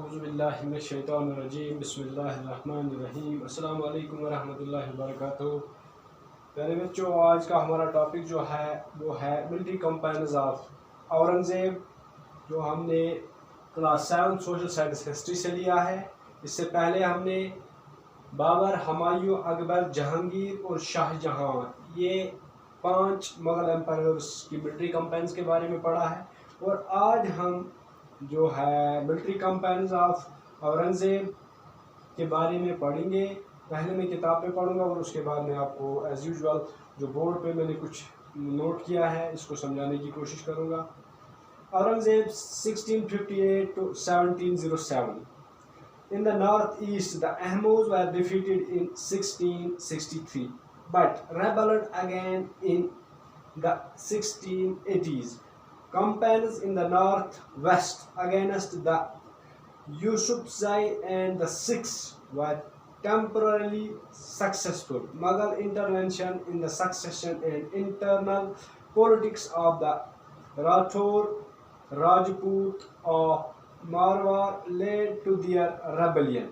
اعوذ باللہ من الشیطان الرجیم بسم اللہ الرحمن الرحیم السلام علیکم ورحمۃ اللہ وبرکاتہ۔ پیارے بچوں، آج کا ہمارا ٹاپک جو ہے وہ ہے ملٹری کمپینز آف اورنگزیب، جو ہم نے کلاس 7 سوشل سائنس ہسٹری سے لیا ہے۔ اس سے پہلے ہم نے بابر، ہمایوں، اکبر، جہانگیر اور شاہ جہاں، یہ 5 مغل امپائرز کی ملٹری کمپینز کے بارے میں پڑھا ہے، اور آج ہم جو ہے ملٹری کمپینز آف اورنگزیب کے بارے میں پڑھیں گے۔ پہلے میں کتاب پہ پڑھوں گا اور اس کے بعد میں آپ کو ایز یوزول جو بورڈ پہ میں نے کچھ نوٹ کیا ہے اس کو سمجھانے کی کوشش کروں گا۔ Aurangzeb 1658 to 1707. In the northeast, the Ahmose were defeated in 1663, but rebelled again in the 1680s. Campaigns in the northwest against the Yusufzai and the Sikhs were temporarily successful. Mughal intervention in the succession and internal politics of the Rathore Rajput of Marwar led to their rebellion.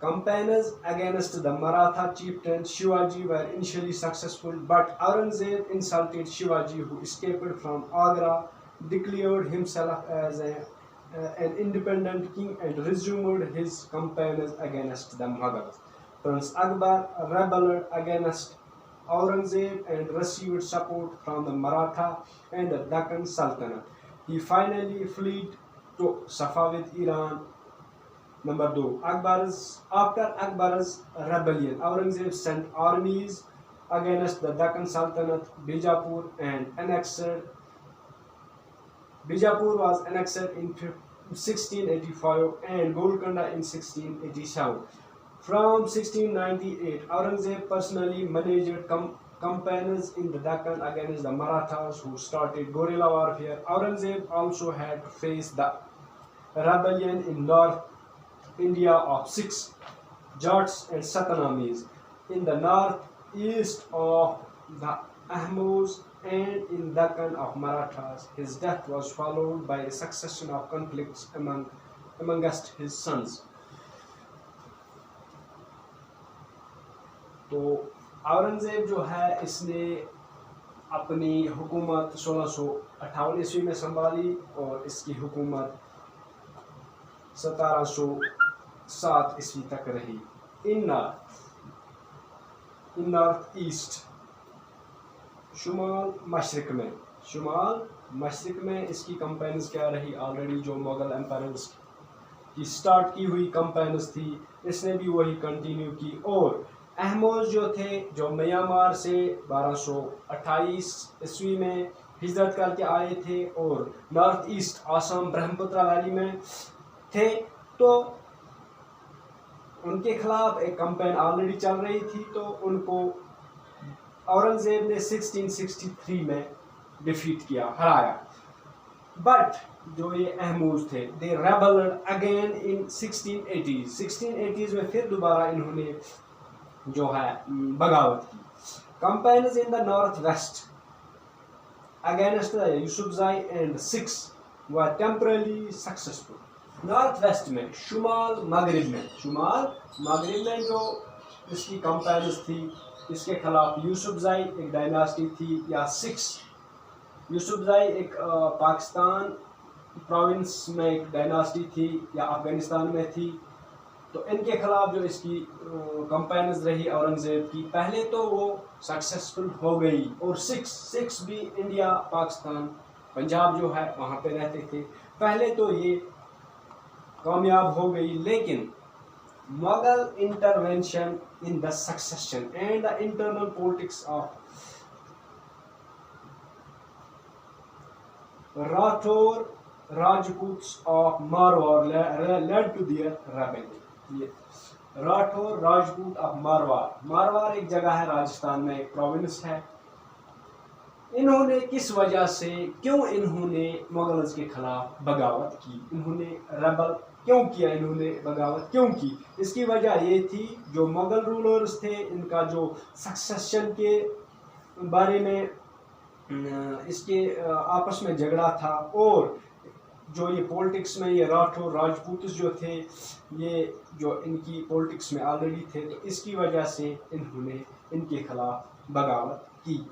Campaigns against the Maratha chieftain Shivaji were initially successful, but Aurangzeb insulted Shivaji, who escaped from Agra, declared himself as an independent king and resumed his campaigns against the Mughals. Prince Akbar rebelled against Aurangzeb and received support from the Maratha and the Deccan Sultanate. He finally fled to Safavid Iran. Number 2. After Akbar's rebellion, Aurangzeb sent armies against the Deccan Sultanate, Bijapur, and Bijapur was annexed in 1685 and Golconda in 1687. From 1698, Aurangzeb personally managed campaigns in the Deccan against the Marathas, who started guerrilla warfare. Aurangzeb also had to face the rebellion in North India of Sikhs, Jats and Satanamis. In the northeast of the Ahmose and in Deccan of Marathas, his death was followed by a succession of conflicts amongst his sons. تو اورنگزیب جو ہے اس نے اپنی حکومت 1658 عیسوی میں سنبھالی اور اس کی حکومت 1707 عیسوی تک رہی۔ ان نارتھ ایسٹ، شمال مشرق میں اس کی کمپینز کیا رہی؟ آلریڈی جو مغل امپائرز کی سٹارٹ کی ہوئی کمپینز تھی اس نے بھی وہی کنٹینیو کی، اور احموز جو تھے جو میانمار سے 1228 عیسوی میں ہجرت کر کے آئے تھے اور north east Assam Brahmaputra valley میں تھے، تو ان کے خلاف ایک کمپین آلریڈی چل رہی تھی، تو ان کو اورنگزیب نے 1663 میں ڈیفیٹ کیا، ہرایا۔ بٹ جو یہ احموز تھے دے ریبلڈ اگین ان 1680s میں پھر دوبارہ انہوں نے جو ہے بغاوت کی۔ Campaigns in the north west against the Yusufzai and Sikhs were temporarily successful. North west میں، شمال مغرب میں جو اس کی کمپینز تھی اس کے خلاف یوسفزائی ایک ڈائناسٹی تھی یا سکس، یوسفزائی ایک پاکستان پروونس میں ایک ڈائناسٹی تھی یا افغانستان میں تھی، تو ان کے خلاف جو اس کی کمپینز رہی اورنگزیب کی، پہلے تو وہ سکسیسفل ہو گئی، اور سکس بھی انڈیا، پاکستان، پنجاب جو ہے وہاں پہ رہتے تھے، پہلے تو یہ کامیاب ہو گئی، لیکن Mughal intervention in the succession and the internal politics of Rathore Rajputs of Marwar led to their rebellion. Rathore Rajput of Marwar ایک جگہ ہے راجستھان میں، ایک پروونس ہے۔ انہوں نے کس وجہ سے، کیوں انہوں نے مغلز کے خلاف بغاوت کی، انہوں نے ریبل کیوں کیا، انہوں نے بغاوت کیوں کی؟ اس کی وجہ یہ تھی جو مغل رولرز تھے ان کا جو سکسیشن کے بارے میں اس کے آپس میں جھگڑا تھا، اور جو یہ پولٹکس میں یہ راٹھور راجپوتس جو تھے یہ جو ان کی پولٹکس میں آلریڈی تھے، تو اس کی وجہ سے انہوں نے ان کے خلاف بغاوت کی.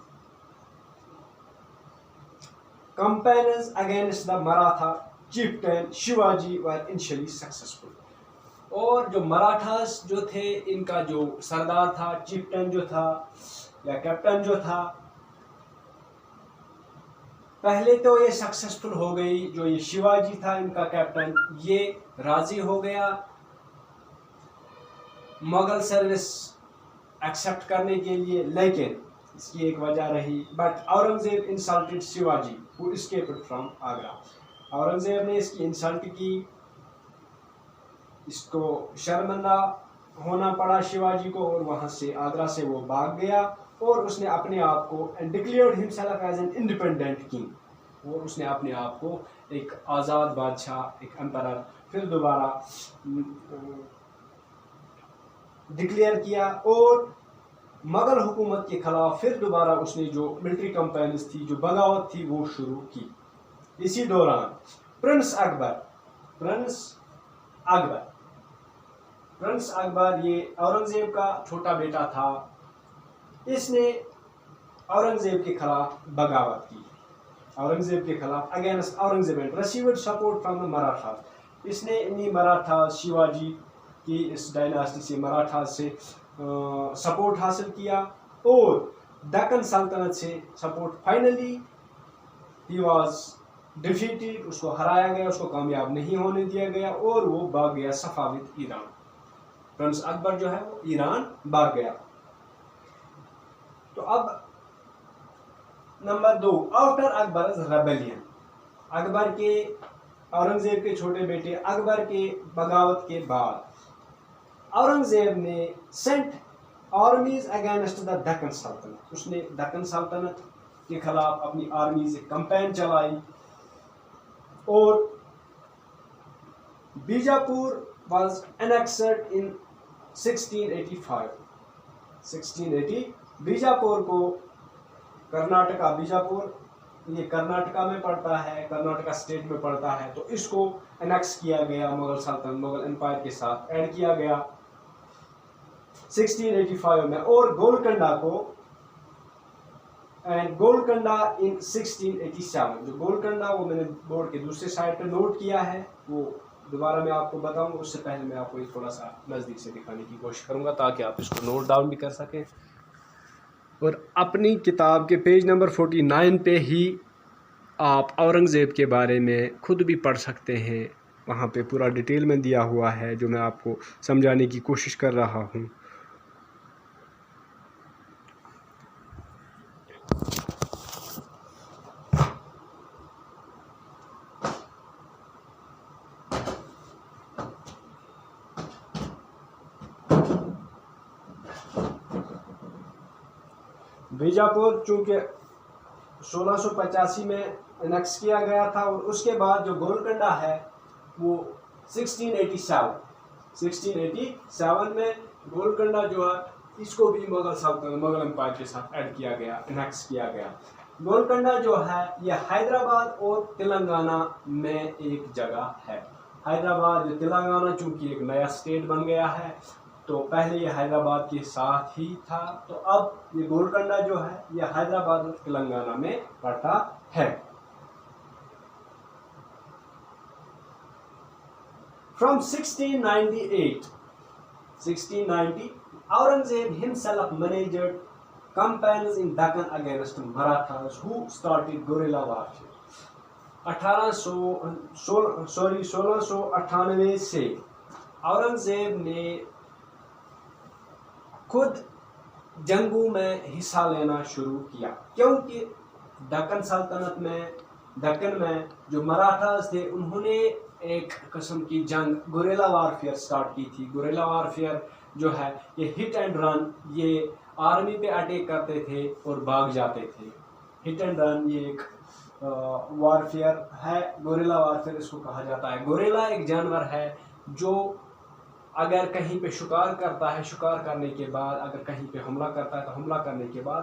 Campaigns against the Maratha chieftain Shivaji were initially successful. اور جو مراٹھاس جو تھے ان کا جو سردار تھا، چیفٹن جو تھا یا کیپٹن جو تھا، پہلے تو یہ سکسیسفل ہو گئی. جو یہ شیواجی تھا ان کا کیپٹن، یہ راضی ہو گیا مغل سروس ایکسیپٹ کرنے کے لیے، لیکن اس کی ایک وجہ رہی. But Aurangzeb insulted Shivaji who escaped from Agra. Aurangzeb نے اس کی انسلٹ کی، اس کو شرمندہ ہونا پڑا شیواجی کو، اور وہاں سے آگرہ سے وہ بھاگ گیا، اور اس نے اپنے آپ کو declared himself as an independent king, اور اس نے اپنے آپ کو ایک آزاد بادشاہ، ایک امپرر پھر دوبارہ ڈکلیئر کیا. اور مغل حکومت کے خلاف پھر دوبارہ اس نے جو ملٹری کمپینز تھی، جو بغاوت تھی، وہ شروع کی. اسی دوران پرنس اکبر یہ اورنگزیب کا چھوٹا بیٹا تھا. اس نے اورنگزیب کے خلاف بغاوت کی، اورنگزیب کے خلاف against Aurangzeb and received support from the Maratha. اس نے انہی مراٹھا شیواجی کی اس ڈائناسٹی سے، مراٹھا سے سپورٹ حاصل کیا، اور دکن سلطنت سے support. Finally he was defeated, اس کو ہرایا گیا، اس کو کامیاب نہیں ہونے دیا گیا، اور وہ بھاگ گیا صفاوت ایران. پرنس اکبر جو ہے وہ ایران بھاگ گیا. تو اب نمبر 2، آفٹر اکبرز ریبیلین، اکبر کے اورنگزیب کے چھوٹے بیٹے اکبر کے بغاوت کے بعد اورنگزیب نے sent armies against the Deccan سلطنت. اس نے دکن سلطنت کے خلاف اپنی آرمیز کمپین چلائی، اور بیجاپور واز انیکسڈ ان 1685. بیجاپور کو کرناٹکا، بیجاپور یہ کرناٹکا میں پڑتا ہے، کرناٹکا اسٹیٹ میں پڑتا ہے، تو اس کو انیکس کیا گیا مغل سلطنت، مغل امپائر کے ساتھ ایڈ کیا گیا 1685 میں. اور گولکنڈا کو گولکنڈا ان 1687. جو گولکنڈا وہ میں نے بورڈ کے دوسرے سائڈ پہ نوٹ کیا ہے، وہ دوبارہ میں آپ کو بتاؤں. اس سے پہلے میں آپ کو تھوڑا سا نزدیک سے دکھانے کی کوشش کروں گا تاکہ آپ اس کو نوٹ ڈاؤن بھی کر سکیں، اور اپنی کتاب کے پیج نمبر 49 پہ ہی آپ اورنگزیب کے بارے میں خود بھی پڑھ سکتے ہیں. وہاں پہ پورا ڈیٹیل میں دیا ہوا ہے جو میں آپ کو سمجھانے کی کوشش کر رہا ہوں. بیجاپور چونکہ 1685 میں انیکس کیا گیا تھا، اور اس کے بعد جو گولکنڈا ہے وہ 1687 میں گولکنڈا جو ہے اس کو بھی مغل سلطنت، مغل امپائر کے ساتھ ایڈ کیا گیا، انیکس کیا گیا. گولکنڈا جو ہے یہ حیدرآباد اور تلنگانہ میں ایک جگہ ہے. حیدرآباد جو تلنگانہ چونکہ ایک نیا اسٹیٹ بن گیا ہے، تو پہلے یہ حیدرآباد کے ساتھ ہی تھا، تو اب یہ گولکنڈا جو ہے یہ حیدرآباد اور تلنگانہ میں پڑتا ہے. From 1690 Aurangzeb himself managed campaigns in Deccan against Marathas who started guerrilla warfare. 1698 سے اورنگزیب نے خود جنگوں میں حصہ لینا شروع کیا، کیونکہ دکن سلطنت میں، دکن میں جو مراٹھاز تھے انہوں نے ایک قسم کی جنگ گوریلا وارفیئر سٹارٹ کی تھی. گوریلا وارفیئر جو ہے یہ ہٹ اینڈ رن، یہ آرمی پہ اٹیک کرتے تھے اور بھاگ جاتے تھے. ہٹ اینڈ رن یہ ایک وارفیئر ہے، گوریلا وارفیئر اس کو کہا جاتا ہے. گوریلا ایک جانور ہے جو اگر کہیں پہ شکار کرتا ہے، شکار کرنے کے بعد اگر کہیں پہ حملہ کرتا ہے تو حملہ کرنے کے بعد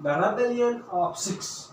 the rebellion of Sikhs।